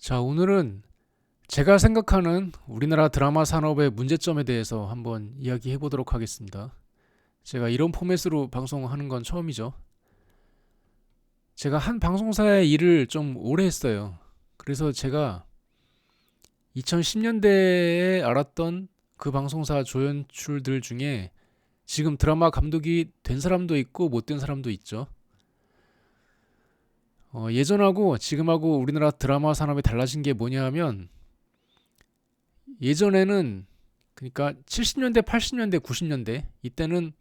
자, 오늘은 제가 생각하는 우리나라 드라마 산업의 문제점에 대해서 한번 이야기해 보도록 하겠습니다. 제가 이런 포맷으로 방송하는 건 처음이죠. 제가 한 방송사의 일을 좀 오래 했어요. 그래서 제가 2010년대에 알았던 그 방송사 조연출들 중에 지금 드라마 감독이 된 사람도 있고 못 된 사람도 있죠. 예전하고 지금하고 우리나라 드라마 산업이 달라진 게 뭐냐 하면 예전에는 그러니까 70년대, 80년대, 90년대 이때는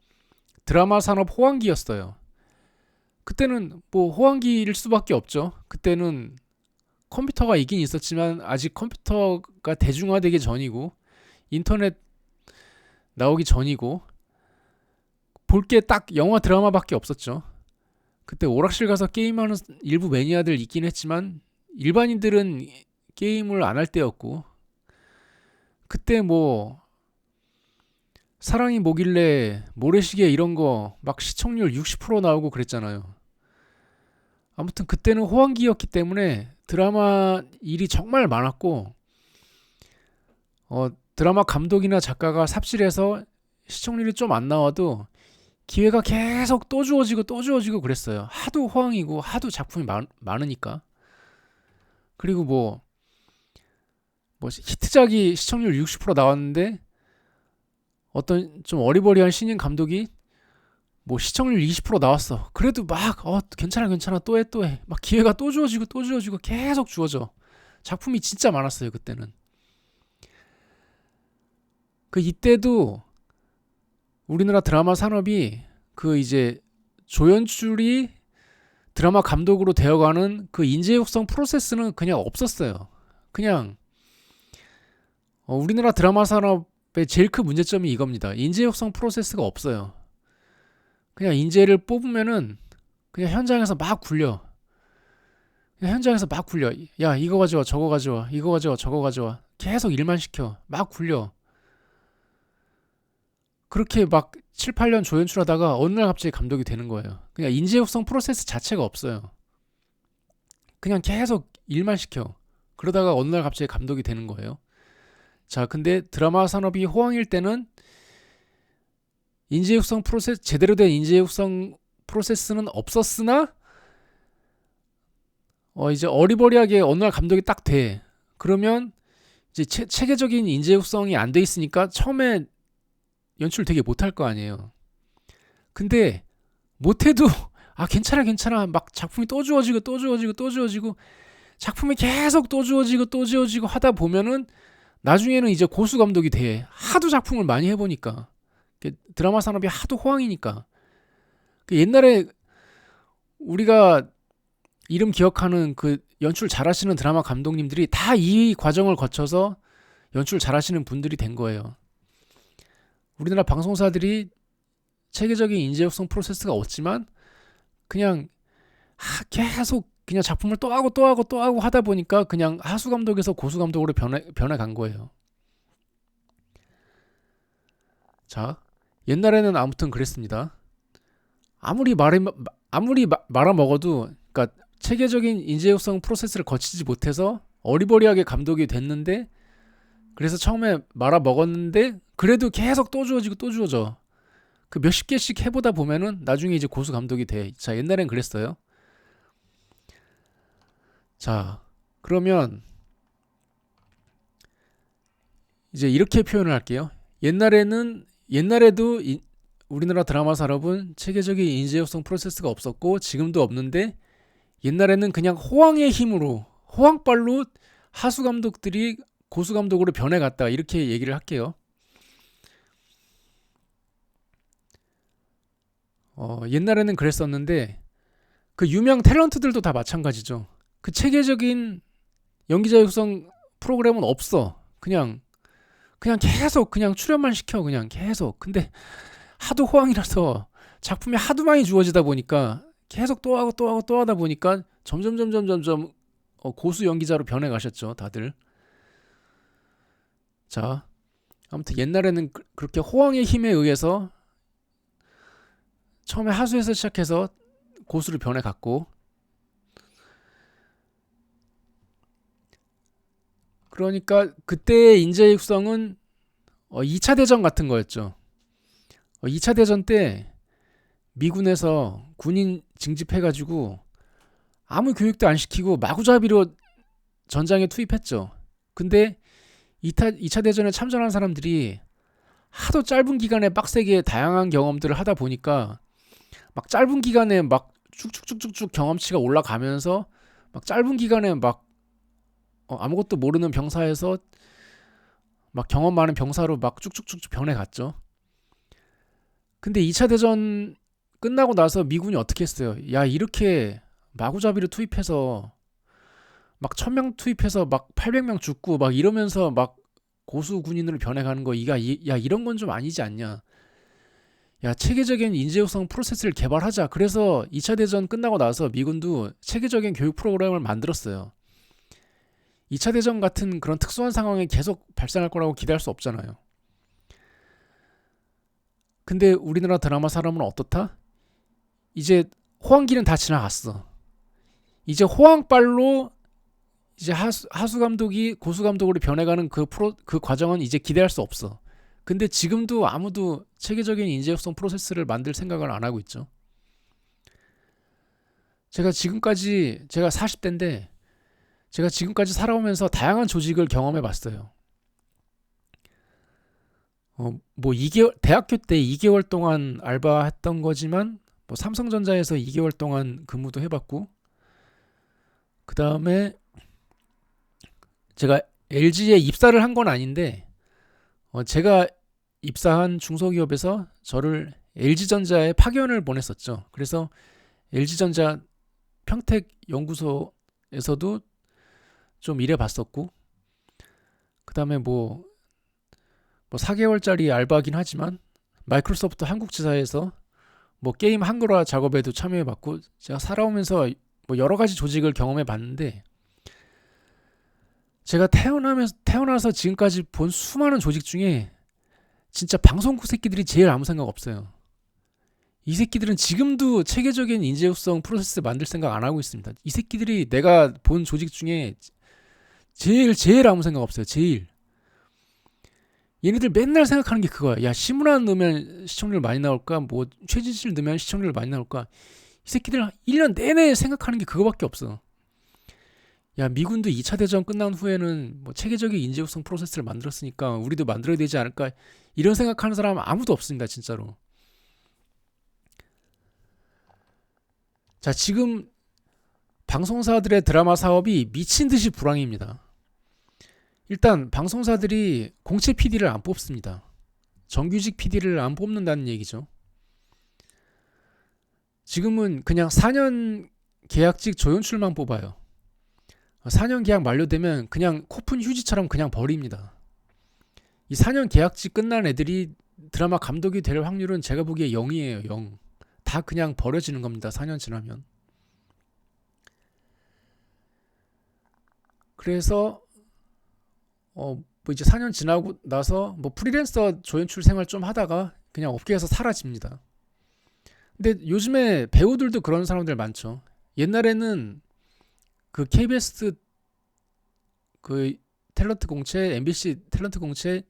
드라마 산업 호황기였어요. 그때는 뭐 호황기일 수밖에 없죠. 그때는 컴퓨터가 있긴 있었지만 아직 컴퓨터가 대중화되기 전이고 인터넷 나오기 전이고 볼 게 딱 영화 드라마밖에 없었죠. 그때 오락실 가서 게임하는 일부 매니아들 있긴 했지만 일반인들은 게임을 안 할 때였고 그때 뭐 사랑이 뭐길래 모래시계 이런 거 막 시청률 60% 나오고 그랬잖아요. 아무튼 그때는 호황기였기 때문에 드라마 일이 정말 많았고 드라마 감독이나 작가가 삽질해서 시청률이 좀 안 나와도 기회가 계속 또 주어지고 또 주어지고 그랬어요. 하도 호황이고 하도 작품이 많으니까. 그리고 뭐 히트작이 시청률 60% 나왔는데 어떤 좀 어리버리한 신인 감독이 뭐 시청률 20% 나왔어. 그래도 막 괜찮아 괜찮아 또 해 또 해. 막 기회가 또 주어지고 또 주어지고 계속 주어져. 작품이 진짜 많았어요 그때는. 그 이때도 우리나라 드라마 산업이 그 이제 조연출이 드라마 감독으로 되어가는 그 인재 육성 프로세스는 그냥 없었어요. 그냥 우리나라 드라마 산업의 제일 큰 문제점이 이겁니다. 인재 육성 프로세스가 없어요. 그냥 인재를 뽑으면은 그냥 현장에서 막 굴려. 그냥 현장에서 막 굴려. 야, 이거 가져와, 저거 가져와, 이거 가져와, 저거 가져와. 계속 일만 시켜. 막 굴려. 그렇게 막 7, 8년 조연출하다가 어느 날 갑자기 감독이 되는 거예요. 그냥 인재 육성 프로세스 자체가 없어요. 그냥 계속 일만 시켜. 그러다가 어느 날 갑자기 감독이 되는 거예요. 자, 근데 드라마 산업이 호황일 때는 인재 육성 프로세스, 제대로 된 인재 육성 프로세스는 없었으나 이제 어리버리하게 어느 날 감독이 딱 돼. 그러면 이제 체계적인 인재 육성이 안 돼 있으니까 처음에 연출 되게 못할 거 아니에요. 근데 못해도 괜찮아 괜찮아 막 작품이 또 주어지고 또 주어지고 또 주어지고 작품이 계속 또 주어지고 또 주어지고 하다 보면은 나중에는 이제 고수 감독이 돼. 하도 작품을 많이 해보니까 드라마 산업이 하도 호황이니까. 옛날에 우리가 이름 기억하는 그 연출 잘하시는 드라마 감독님들이 다 이 과정을 거쳐서 연출 잘하시는 분들이 된 거예요. 우리나라 방송사들이 체계적인 인재 육성 프로세스가 없지만 그냥 계속 그냥 작품을 또 하고 또 하고 또 하고 하다 보니까 그냥 하수 감독에서 고수 감독으로 변해 간 거예요. 자, 옛날에는 아무튼 그랬습니다. 아무리 말아 먹어도 그러니까 체계적인 인재 육성 프로세스를 거치지 못해서 어리버리하게 감독이 됐는데 그래서 처음에 말아 먹었는데 그래도 계속 또 주어지고 또 주어져. 그 몇십 개씩 해보다 보면은 나중에 이제 고수 감독이 돼. 자, 옛날엔 그랬어요. 자, 그러면 이제 이렇게 표현을 할게요. 옛날에도 우리나라 드라마 산업은 체계적인 인재 육성 프로세스가 없었고 지금도 없는데 옛날에는 그냥 호황의 힘으로 호황빨로 하수 감독들이 고수 감독으로 변해갔다 이렇게 얘기를 할게요. 옛날에는 그랬었는데 그 유명 탤런트들도 다 마찬가지죠. 그 체계적인 연기자 육성 프로그램은 없어. 그냥 계속 그냥 출연만 시켜 그냥 계속. 근데 하도 호황이라서 작품이 하도 많이 주어지다 보니까 계속 또 하고 또 하고 또 하다 보니까 점점 고수 연기자로 변해가셨죠 다들. 자, 아무튼 옛날에는 그렇게 호황의 힘에 의해서 처음에 하수에서 시작해서 고수로 변해갔고 그러니까 그때의 인재 육성은 2차 대전 같은 거였죠. 2차 대전 때 미군에서 군인 징집해가지고 아무 교육도 안 시키고 마구잡이로 전장에 투입했죠. 근데 2차 대전에 참전한 사람들이 하도 짧은 기간에 빡세게 다양한 경험들을 하다 보니까 막 짧은 기간에 막 쭉쭉쭉쭉쭉 경험치가 올라가면서 막 짧은 기간에 막 아무것도 모르는 병사에서 막 경험 많은 병사로 막 쭉쭉쭉쭉 변해갔죠. 근데 2차 대전 끝나고 나서 미군이 어떻게 했어요? 야, 이렇게 마구잡이로 투입해서 막 1000명 투입해서 막 800명 죽고 막 이러면서 막 고수 군인으로 변해가는 거, 야, 이런 건 좀 아니지 않냐? 야, 체계적인 인재 육성 프로세스를 개발하자. 그래서 2차 대전 끝나고 나서 미군도 체계적인 교육 프로그램을 만들었어요. 2차 대전 같은 그런 특수한 상황이 계속 발생할 거라고 기대할 수 없잖아요. 근데 우리나라 드라마 사람은 어떻다? 이제 호황기는 다 지나갔어. 이제 호황빨로 이제 하수 감독이 고수 감독으로 변해가는 그 과정은 이제 기대할 수 없어. 근데 지금도 아무도 체계적인 인재 육성 프로세스를 만들 생각을 안 하고 있죠. 제가 40대인데 제가 지금까지 살아오면서 다양한 조직을 경험해 봤어요. 뭐 2개월 대학교 때 2개월 동안 알바했던 거지만 뭐 삼성전자에서 2개월 동안 근무도 해봤고 그 다음에 제가 LG에 입사를 한 건 아닌데 제가 입사한 중소기업에서 저를 LG전자에 파견을 보냈었죠. 그래서 LG전자 평택 연구소에서도 좀 일해봤었고 그 다음에 뭐 4개월짜리 알바긴 하지만 마이크로소프트 한국지사에서 뭐 게임 한글화 작업에도 참여해봤고 제가 살아오면서 뭐 여러 가지 조직을 경험해봤는데 제가 태어나서 지금까지 본 수많은 조직 중에 진짜 방송국 새끼들이 제일 아무 생각 없어요. 이 새끼들은 지금도 체계적인 인재 육성 프로세스 만들 생각 안 하고 있습니다. 이 새끼들이 내가 본 조직 중에 제일 아무 생각 없어요. 제일. 얘네들 맨날 생각하는 게 그거야. 야, 심은환 넣으면 시청률 많이 나올까? 뭐 최진실 넣으면 시청률 많이 나올까? 이 새끼들 1년 내내 생각하는 게 그거밖에 없어. 야, 미군도 2차 대전 끝난 후에는 뭐 체계적인 인재 육성 프로세스를 만들었으니까 우리도 만들어야 되지 않을까? 이런 생각하는 사람은 아무도 없습니다, 진짜로. 자, 지금 방송사들의 드라마 사업이 미친 듯이 불황입니다. 일단 방송사들이 공채 PD를 안 뽑습니다. 정규직 PD를 안 뽑는다는 얘기죠. 지금은 그냥 4년 계약직 조연출만 뽑아요. 4년 계약 만료되면 그냥 코푼 휴지처럼 그냥 버립니다. 이 4년 계약직 끝난 애들이 드라마 감독이 될 확률은 제가 보기에 0이에요. 0. 다 그냥 버려지는 겁니다. 4년 지나면. 그래서 뭐 이제 4년 지나고 나서 뭐 프리랜서 조연출 생활 좀 하다가 그냥 업계에서 사라집니다. 근데 요즘에 배우들도 그런 사람들 많죠. 옛날에는 그 KBS 그 탤런트 공채, MBC 탤런트 공채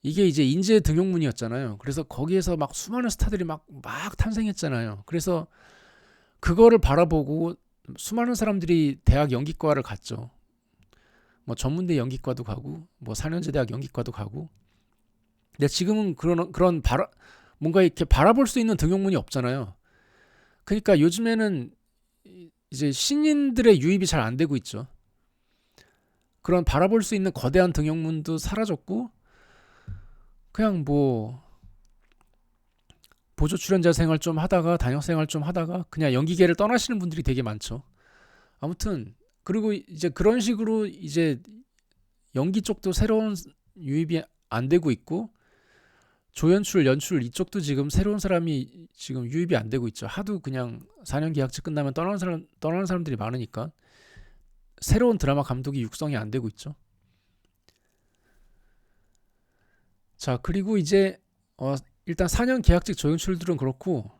이게 이제 인재 등용문이었잖아요. 그래서 거기에서 막 수많은 스타들이 막 탄생했잖아요. 그래서 그거를 바라보고 수많은 사람들이 대학 연기과를 갔죠. 뭐 전문대 연기과도 가고 뭐 4년제 대학 연기과도 가고. 근데 지금은 그런 뭔가 이렇게 바라볼 수 있는 등용문이 없잖아요. 그러니까 요즘에는 이제 신인들의 유입이 잘 안 되고 있죠. 그런 바라볼 수 있는 거대한 등용문도 사라졌고 그냥 뭐 보조 출연자 생활 좀 하다가 단역 생활 좀 하다가 그냥 연기계를 떠나시는 분들이 되게 많죠. 아무튼 그리고 이제 그런 식으로 이제 연기 쪽도 새로운 유입이 안 되고 있고 조연출, 연출 이쪽도 지금 새로운 사람이 지금 유입이 안 되고 있죠. 하도 그냥 4년 계약직 끝나면 떠나는 사람들이 많으니까 새로운 드라마 감독이 육성이 안 되고 있죠. 자, 그리고 이제 일단 4년 계약직 조연출들은 그렇고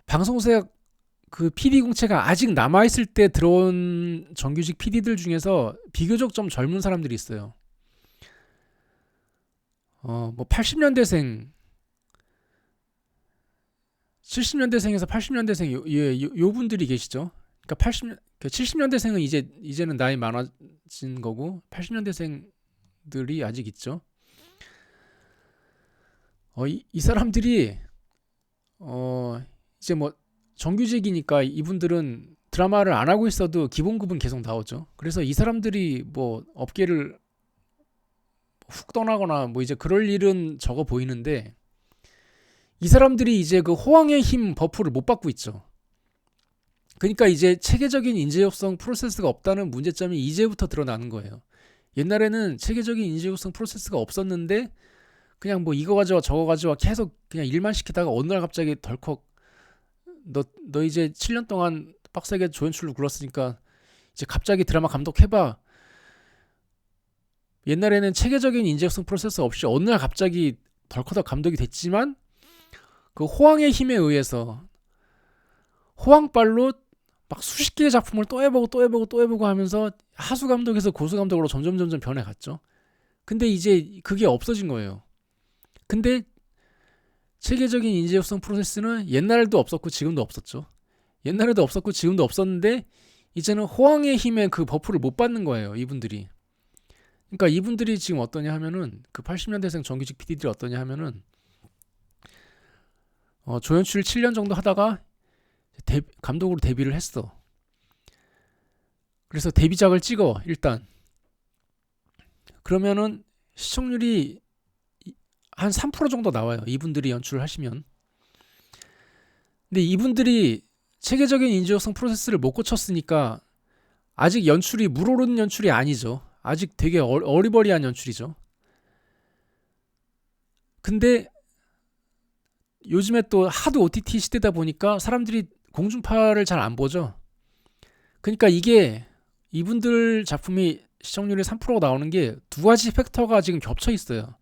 방송사 그 PD 공채가 아직 남아있을 때 들어온 정규직 PD들 중에서 비교적 좀 젊은 사람들이 있어요. 뭐 80년대생, 70년대생에서 80년대생 요 분들이 계시죠. 그러니까 70년대생은 이제는 나이 많아진 거고 80년대생들이 아직 있죠. 이 사람들이 이제 뭐 정규직이니까 이분들은 드라마를 안 하고 있어도 기본급은 계속 나오죠. 그래서 이 사람들이 뭐 업계를 훅 떠나거나 뭐 이제 그럴 일은 적어 보이는데 이 사람들이 이제 그 호황의 힘 버프를 못 받고 있죠. 그러니까 이제 체계적인 인재 육성 프로세스가 없다는 문제점이 이제부터 드러나는 거예요. 옛날에는 체계적인 인재 육성 프로세스가 없었는데 그냥 뭐 이거 가져와 저거 가져와 계속 그냥 일만 시키다가 어느 날 갑자기 덜컥 너 이제 7년 동안 빡세게 조연출로 굴렀으니까 이제 갑자기 드라마 감독해봐. 옛날에는 체계적인 인재육성 프로세스 없이 어느 날 갑자기 덜커덕 감독이 됐지만 그 호황의 힘에 의해서 호황빨로 막 수십 개의 작품을 또 해보고 또 해보고 또 해보고 하면서 하수 감독에서 고수 감독으로 점점 변해갔죠. 근데 이제 그게 없어진 거예요. 근데 체계적인 인재육성 프로세스는 옛날에도 없었고 지금도 없었죠. 옛날에도 없었고 지금도 없었는데 이제는 호황의 힘에 그 버프를 못 받는 거예요. 이분들이. 그러니까 이분들이 지금 어떠냐 하면은 그 80년대생 정규직 PD들이 어떠냐 하면은 조연출 7년 정도 하다가 감독으로 데뷔를 했어. 그래서 데뷔작을 찍어 일단. 그러면은 시청률이 한 3% 정도 나와요. 이분들이 연출을 하시면. 근데 이분들이 체계적인 인재육성 프로세스를 못 거쳤으니까 아직 연출이 물오르는 연출이 아니죠. 아직 되게 어리버리한 연출이죠. 근데 요즘에 또 하도 OTT 시대다 보니까 사람들이 공중파를 잘 안 보죠. 그러니까 이게 이분들 작품이 시청률이 3%가 나오는 게 두 가지 팩터가 지금 겹쳐 있어요.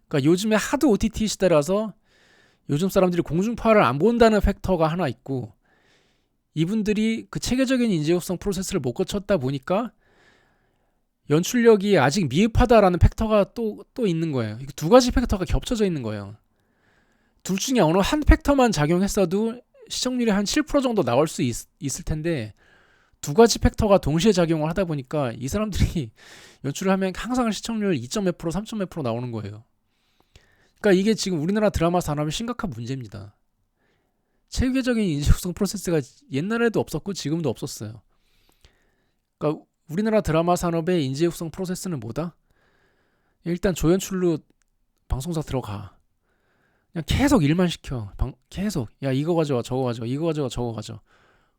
그러니까 요즘에 하도 OTT 시대라서 요즘 사람들이 공중파를 안 본다는 팩터가 하나 있고 이분들이 그 체계적인 인재육성 프로세스를 못 거쳤다 보니까 연출력이 아직 미흡하다라는 팩터가 또 있는 거예요. 두 가지 팩터가 겹쳐져 있는 거예요. 둘 중에 어느 한 팩터만 작용했어도 시청률이 한 7% 정도 나올 수 있을 텐데 두 가지 팩터가 동시에 작용을 하다 보니까 이 사람들이 연출을 하면 항상 시청률 2점 몇 프로, 3점 몇 프로 나오는 거예요. 그러니까 이게 지금 우리나라 드라마 산업의 심각한 문제입니다. 체계적인 인재육성 프로세스가 옛날에도 없었고 지금도 없었어요. 그러니까 우리나라 드라마 산업의 인재육성 프로세스는 뭐다? 일단 조연출로 방송사 들어가. 그냥 계속 일만 시켜. 계속 야 이거 가져와 저거 가져와 이거 가져와 저거 가져와.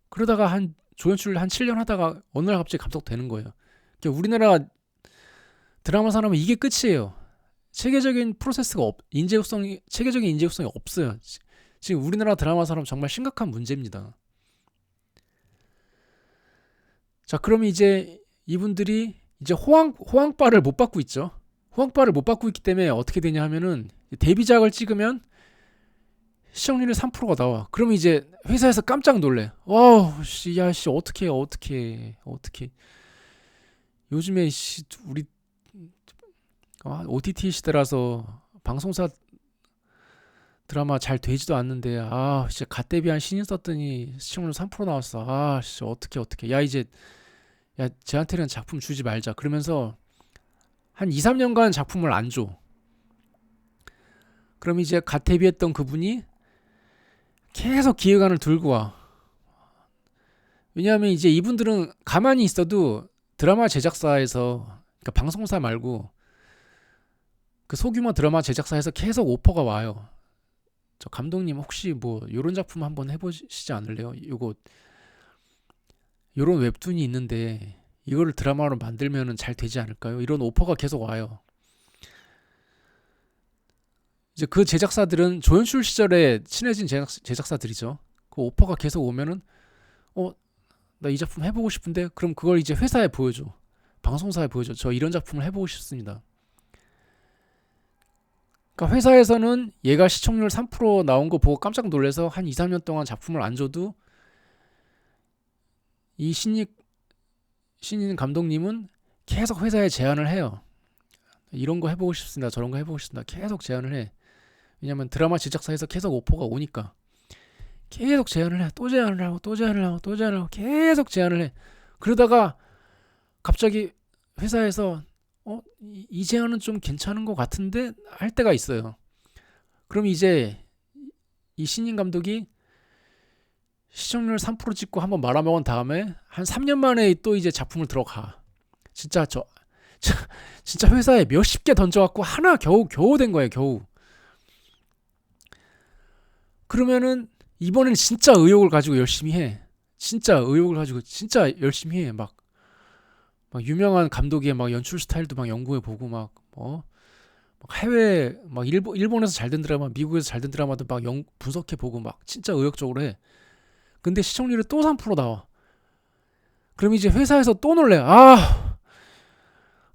그러다가 한 조연출 한 7년 하다가 어느 날 갑자기 감독 되는 거예요. 그러니까 우리나라 드라마 산업은 이게 끝이에요. 체계적인 프로세스가 체계적인 인재육성이 없어요. 지금 우리나라 드라마 산업 정말 심각한 문제입니다. 자, 그러면 이제 이분들이 이제 호황바를 못 받고 있죠. 호황바를 못 받고 있기 때문에 어떻게 되냐 하면은 데뷔작을 찍으면 시청률이 3%가 나와. 그러면 이제 회사에서 깜짝 놀래. 와우, 씨, 야, 씨, 어떻게. 요즘에 씨, 우리 OTT 시대라서 방송사 드라마 잘 되지도 않는데 진짜 갓 데뷔한 신인 썼더니 시청률 3% 나왔어. 진짜 어떻게. 야, 이제 야, 쟤한테는 작품 주지 말자. 그러면서 한 2, 3년간 작품을 안 줘. 그럼 이제 갓 데뷔했던 그분이 계속 기획안을 들고 와. 왜냐하면 이제 이분들은 가만히 있어도 드라마 제작사에서, 그러니까 방송사 말고 그 소규모 드라마 제작사에서 계속 오퍼가 와요. 저 감독님 혹시 뭐 요런 작품 한번 해보시지 않을래요? 요런 웹툰이 있는데 이거를 드라마로 만들면은 잘 되지 않을까요? 이런 오퍼가 계속 와요. 이제 그 제작사들은 조연출 시절에 친해진 제작사들이죠. 그 오퍼가 계속 오면은 나 이 작품 해보고 싶은데 그럼 그걸 이제 회사에 보여줘. 방송사에 보여줘. 저 이런 작품을 해보고 싶습니다. 그러니까 회사에서는 얘가 시청률 3% 나온 거 보고 깜짝 놀라서 한 2, 3년 동안 작품을 안 줘도 이 신인 감독님은 계속 회사에 제안을 해요. 이런 거 해보고 싶습니다. 저런 거 해보고 싶습니다. 계속 제안을 해. 왜냐면 드라마 제작사에서 계속 오퍼가 오니까 계속 제안을 해. 또 제안을 하고 또 제안을 하고 또 제안을 하고 계속 제안을 해. 그러다가 갑자기 회사에서 이 제안은 좀 괜찮은 것 같은데 할 때가 있어요. 그럼 이제 이 신인 감독이 시청률 3% 찍고 한번 말아먹은 다음에 한 3년 만에 또 이제 작품을 들어가. 진짜 진짜 회사에 몇십 개 던져갖고 하나 겨우 된 거예요. 겨우. 그러면은 이번엔 진짜 의욕을 가지고 열심히 해. 진짜 의욕을 가지고 진짜 열심히 해. 막 유명한 감독의 막 연출 스타일도 막 연구해보고 막 해외 막 일본에서 잘 된 드라마, 미국에서 잘 된 드라마도 막 분석해보고 막 진짜 의욕적으로 해. 근데 시청률이 또 3% 나와. 그럼 이제 회사에서 또 놀래.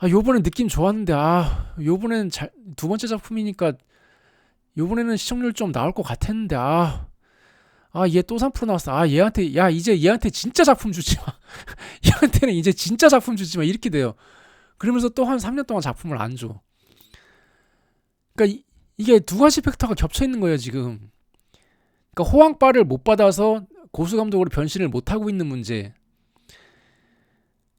요번엔 느낌 좋았는데 요번엔 두 번째 작품이니까 요번에는 시청률 좀 나올 것 같았는데 얘 또 3% 나왔어. 이제 얘한테 진짜 작품 주지 마. 얘한테는 이제 진짜 작품 주지 마. 이렇게 돼요. 그러면서 또 한 3년 동안 작품을 안 줘. 그러니까 이게 두 가지 팩터가 겹쳐 있는 거예요, 지금. 그러니까 호황발을 못 받아서 고수 감독으로 변신을 못 하고 있는 문제.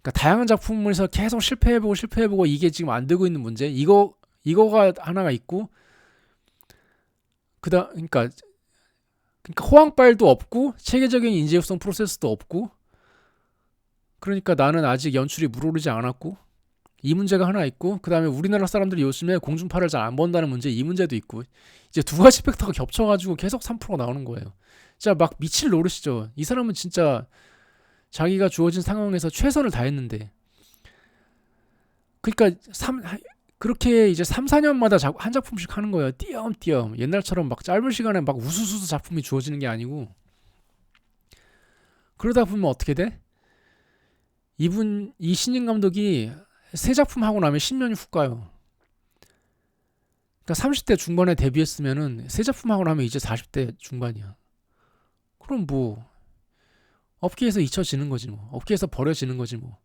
그러니까 다양한 작품에서 계속 실패해보고 이게 지금 안 되고 있는 문제. 이거가 하나가 있고, 그러니까 호황발도 없고 체계적인 인재협성 프로세스도 없고, 그러니까 나는 아직 연출이 물오르지 않았고, 이 문제가 하나 있고, 그 다음에 우리나라 사람들이 요즘에 공중파를 잘 안 본다는 문제, 이 문제도 있고, 이제 두 가지 팩터가 겹쳐가지고 계속 3%가 나오는 거예요. 진짜 막 미칠 노릇이죠. 이 사람은 진짜 자기가 주어진 상황에서 최선을 다했는데, 그러니까 그렇게 이제 3, 4년마다 한 작품씩 하는 거예요. 띄엄띄엄. 옛날처럼 막 짧은 시간에 막 우수수수 작품이 주어지는 게 아니고. 그러다 보면 어떻게 돼? 이 신인 감독이 새 작품 하고 나면 10년이 훅 가요. 그러니까 30대 중반에 데뷔했으면은 새 작품 하고 나면 이제 40대 중반이야. 그럼 뭐 업계에서 잊혀지는 거지 뭐. 업계에서 버려지는 거지 뭐.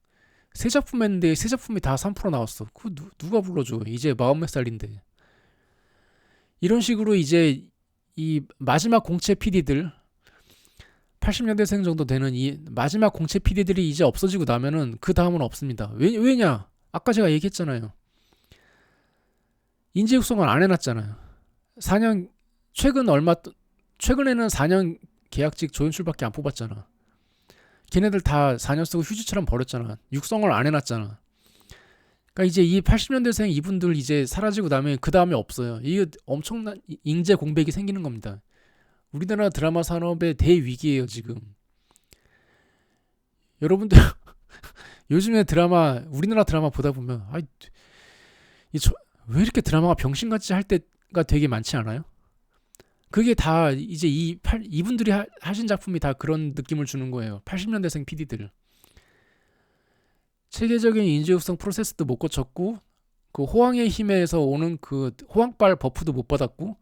새 작품 했는데 새 작품이 다 3% 나왔어. 그거 누가 불러줘. 이제 40몇 살인데. 이런 식으로 이제 이 마지막 공채 PD들 80년대생 정도 되는 이 마지막 공채 PD들이 이제 없어지고 나면은 그 다음은 없습니다. 왜냐? 아까 제가 얘기했잖아요. 인재 육성을 안 해놨잖아요. 4년 최근에는 4년 계약직 조연출밖에 안 뽑았잖아. 걔네들 다 4년 쓰고 휴지처럼 버렸잖아. 육성을 안 해놨잖아. 그러니까 이제 이 80년대생 이분들 이제 사라지고 나면 그 다음에 없어요. 이게 엄청난 인재 공백이 생기는 겁니다. 우리나라 드라마 산업의 대위기예요 지금. 여러분들 요즘에 우리나라 드라마 보다 보면 왜 이렇게 드라마가 병신같이 할 때가 되게 많지 않아요? 그게 다 이제 이분들이 하신 작품이 다 그런 느낌을 주는 거예요. 80년대생 PD들. 체계적인 인재 육성 프로세스도 못 거쳤고, 그 호황의 힘에서 오는 그 호황발 버프도 못 받았고,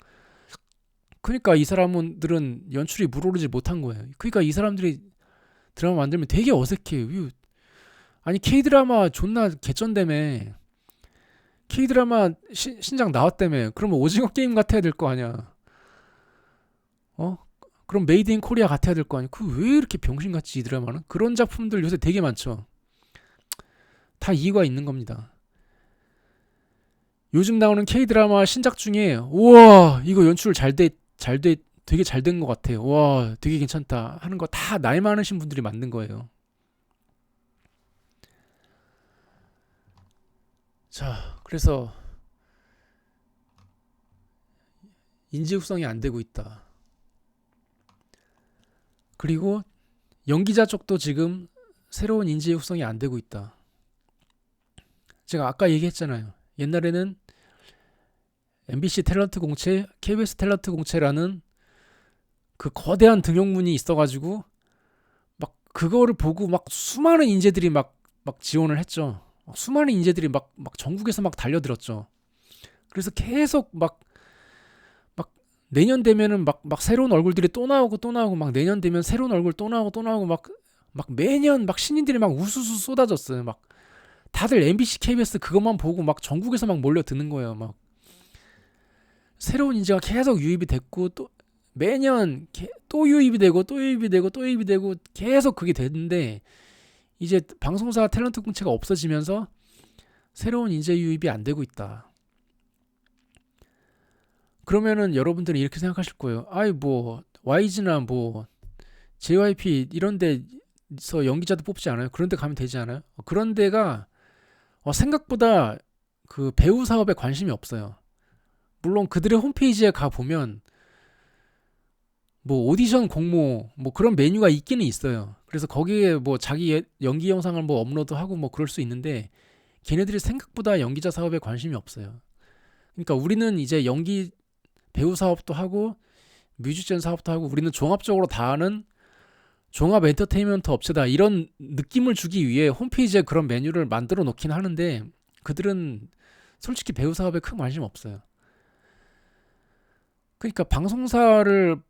그러니까 이 사람들은 연출이 물오르지 못한 거예요. 그러니까 이 사람들이 드라마 만들면 되게 어색해요. 아니 K-드라마 존나 개쩐다며. K-드라마 신작 나왔다며. 그러면 오징어 게임 같아야 될 거 아니야. 그럼 메이드 인 코리아 같아야 될 거 아니야. 왜 이렇게 병신같이 이 드라마는? 그런 작품들 요새 되게 많죠. 다 이유가 있는 겁니다. 요즘 나오는 K-드라마 신작 중에 우와 이거 연출 되게 잘 된 것 같아. 와 되게 괜찮다 하는 거 다 나이 많으신 분들이 만든 거예요. 자 그래서 인지 육성이 안 되고 있다. 그리고 연기자 쪽도 지금 새로운 인지 육성이 안 되고 있다. 제가 아까 얘기했잖아요. 옛날에는 MBC 탤런트 공채, KBS 탤런트 공채라는 그 거대한 등용문이 있어가지고 막 그거를 보고 막 수많은 인재들이 막 지원을 했죠. 수많은 인재들이 막 전국에서 막 달려들었죠. 그래서 계속 막 내년 되면은 막 새로운 얼굴들이 또 나오고 막 내년 되면 새로운 얼굴 또 나오고 막 막 매년 막 신인들이 막 우수수 쏟아졌어요. 막 다들 MBC, KBS 그것만 보고 막 전국에서 막 몰려드는 거예요. 막 새로운 인재가 계속 유입이 됐고 또 매년 또 유입이 되고 또 유입이 되고 또 유입이 되고 계속 그게 됐는데 이제 방송사 탤런트 공채가 없어지면서 새로운 인재 유입이 안 되고 있다. 그러면은 여러분들이 이렇게 생각하실 거예요. 아이 뭐 YG나 뭐 JYP 이런 데서 연기자도 뽑지 않아요? 그런 데 가면 되지 않아요? 그런 데가 생각보다 그 배우 사업에 관심이 없어요. 물론 그들의 홈페이지에 가 보면 뭐 오디션 공모 뭐 그런 메뉴가 있기는 있어요. 그래서 거기에 뭐 자기 연기 영상을 뭐 업로드하고 뭐 그럴 수 있는데 걔네들이 생각보다 연기자 사업에 관심이 없어요. 그러니까 우리는 이제 연기 배우 사업도 하고 뮤지션 사업도 하고 우리는 종합적으로 다 하는 종합 엔터테인먼트 업체다 이런 느낌을 주기 위해 홈페이지에 그런 메뉴를 만들어 놓긴 하는데 그들은 솔직히 배우 사업에 큰 관심 없어요. 그러니까 방송사를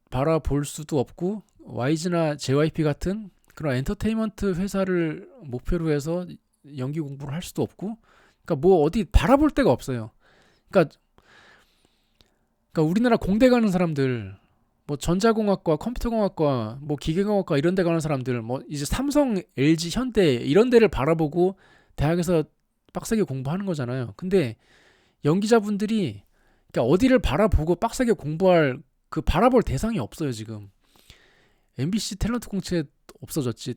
바라볼 수도 없고 YG나 JYP 같은 그런 엔터테인먼트 회사를 목표로 해서 연기 공부를 할 수도 없고 그러니까 뭐 어디 바라볼 데가 없어요. 그러니까, 그러니까 우리나라 공대 가는 사람들 뭐 전자공학과, 컴퓨터공학과, 뭐 기계공학과 이런 데 가는 사람들 뭐 이제 삼성, LG, 현대 이런 데를 바라보고 대학에서 빡세게 공부하는 거잖아요. 근데 연기자분들이 그러니까 어디를 바라보고 빡세게 공부할 그 바라볼 대상이 없어요, 지금. MBC 탤런트 공채 없어졌지.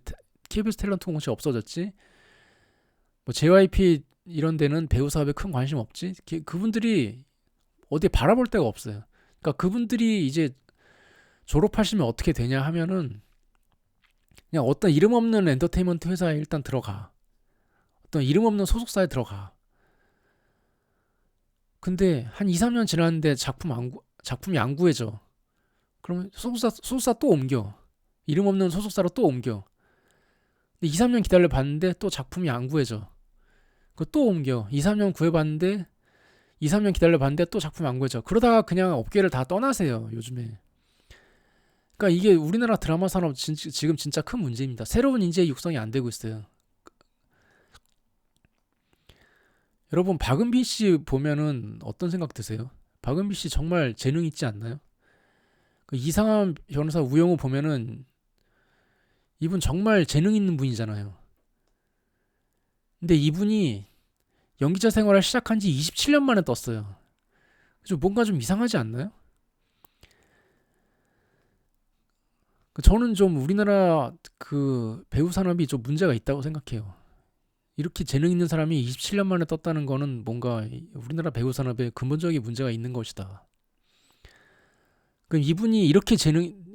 KBS 탤런트 공채 없어졌지. 뭐 JYP 이런 데는 배우 사업에 큰 관심 없지. 그분들이 어디 바라볼 데가 없어요. 그러니까 그분들이 이제 졸업하시면 어떻게 되냐 하면은 그냥 어떤 이름 없는 엔터테인먼트 회사에 일단 들어가. 어떤 이름 없는 소속사에 들어가. 근데 한 2, 3년 지났는데 작품이 안 구해져. 그러면 소속사 또 옮겨. 이름 없는 소속사로 또 옮겨. 근데 2, 3년 기다려 봤는데 또 작품이 안 구해져. 그거 또 옮겨. 2, 3년 구해봤는데 2, 3년 기다려 봤는데 또 작품이 안 구해져. 그러다가 그냥 업계를 다 떠나세요, 요즘에. 그러니까 이게 우리나라 드라마 산업 지금 진짜 큰 문제입니다. 새로운 인재 육성이 안 되고 있어요. 여러분 박은비 씨 보면은 어떤 생각 드세요? 박은비 씨 정말 재능 있지 않나요? 그 이상한 변호사 우영우 보면은 이분 정말 재능 있는 분이잖아요. 근데 이분이 연기자 생활을 시작한 지 27년 만에 떴어요. 그래서 뭔가 좀 이상하지 않나요? 저는 좀 우리나라 그 배우 산업이 좀 문제가 있다고 생각해요. 이렇게 재능 있는 사람이 27년 만에 떴다는 거는 뭔가 우리나라 배우 산업에 근본적인 문제가 있는 것이다. 그럼 이분이 이렇게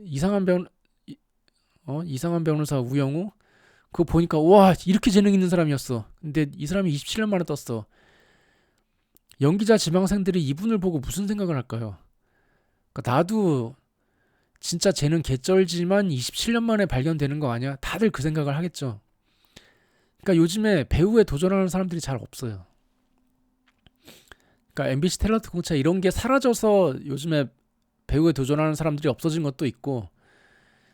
이상한 변호사 우영우 그거 보니까 와 이렇게 재능 있는 사람이었어. 근데 이 사람이 27년 만에 떴어. 연기자 지망생들이 이분을 보고 무슨 생각을 할까요? 그러니까 나도 진짜 재능 개쩔지만 27년 만에 발견되는 거 아니야? 다들 그 생각을 하겠죠. 그러니까 요즘에 배우에 도전하는 사람들이 잘 없어요. 그러니까 MBC 탤런트 공채 이런 게 사라져서 요즘에 배우에 도전하는 사람들이 없어진 것도 있고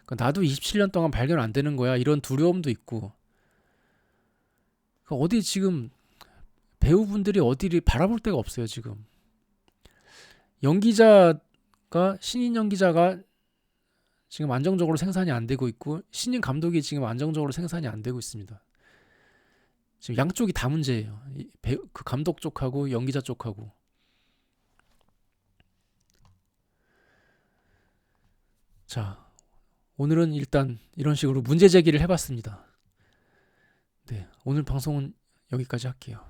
그러니까 나도 27년 동안 발견 안 되는 거야 이런 두려움도 있고 그러니까 어디 지금 배우분들이 어디를 바라볼 데가 없어요 지금. 신인 연기자가 지금 안정적으로 생산이 안 되고 있고 신인 감독이 지금 안정적으로 생산이 안 되고 있습니다. 지금 양쪽이 다 문제예요. 그 감독 쪽하고 연기자 쪽하고. 자, 오늘은 일단 이런 식으로 문제 제기를 해봤습니다. 네, 오늘 방송은 여기까지 할게요.